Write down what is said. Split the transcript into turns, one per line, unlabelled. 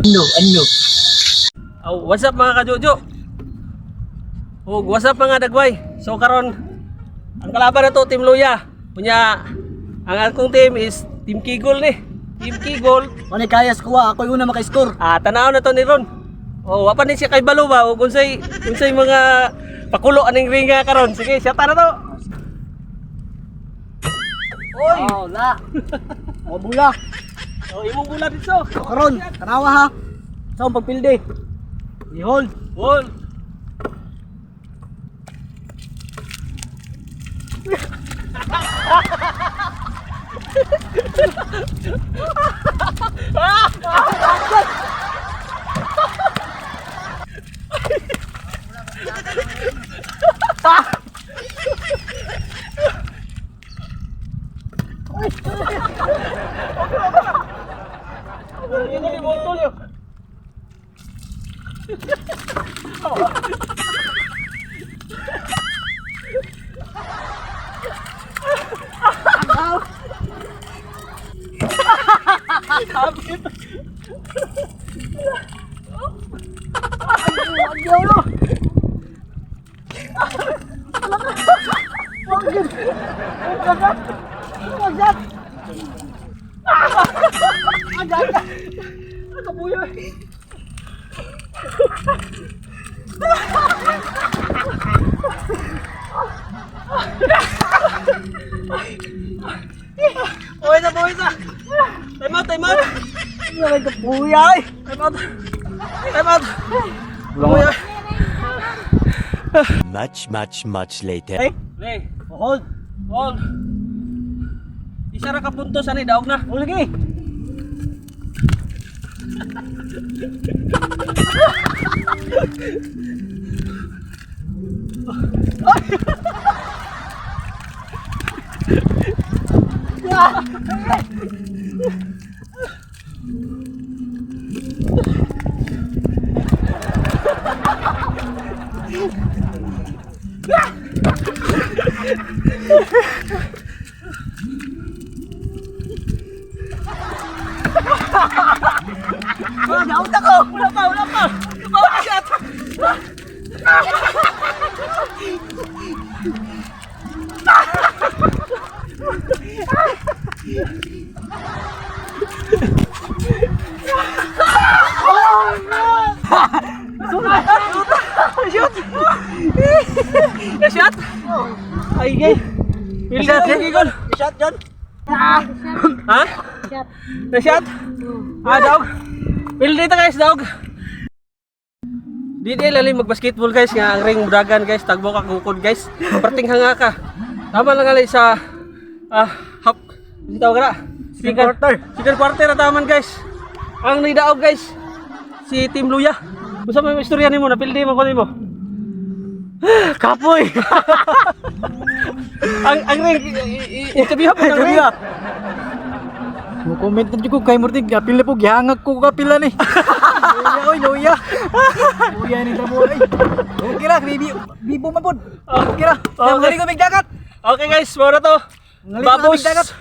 Ano?
Oh, what's up mga kajojo? Oh, what's up mga dagway? So karon ang kalaban na to Team Luya. Punya ang akong team is Team Kigol ni. Team Kigol.
Mani kayas kuha, ako yung una maka-score.
Tanaw na to ni Ron. Oh, wa pa ni siya kay balo ba o unsay mga pakulo aning ringa karon. Sige, siya na to. Oy.
Oh, la. O bula.
Oh, imong bula dito.
Karon, tanawa ha. Sa akong pagpilde. I-hold.
Hold. Ini botol yun. Buhay na! Time out!
Ano ka puya eh?
Time out! Buhay!
Much later.
Eh?
Play!
Hold.
Hold! Isa ra ka puntos ani daog na.
O lagi.
Daog ako! Wala pa! Wala shot! Shot! Ay, gay! Shot, Gigol!
Shot John.
Ha? Na-shot? Daog? Pili dito guys, daog! Di lalim mag-basketball guys, nga ang ring mudagan guys, tagbo ka kukod guys. Perting hanga ka. Tama lang gali sa half, hindi tawag na? Second quarter na taman guys. Ang nidaog guys, si Team Luya. Gusto mo yung istorya nimo, napildi mo ko nimo. Kapoy! ang ring, ikabiha pa ng ring.
Mo comment na ko kay Murtig, apil na po gihangag ko kapila ni. Luya. Luya ni tamo ay. Okay ra, bibo man pud. Okay ra. Ngali ko dagat.
Okay guys, mora to.
Ngali ko dagat.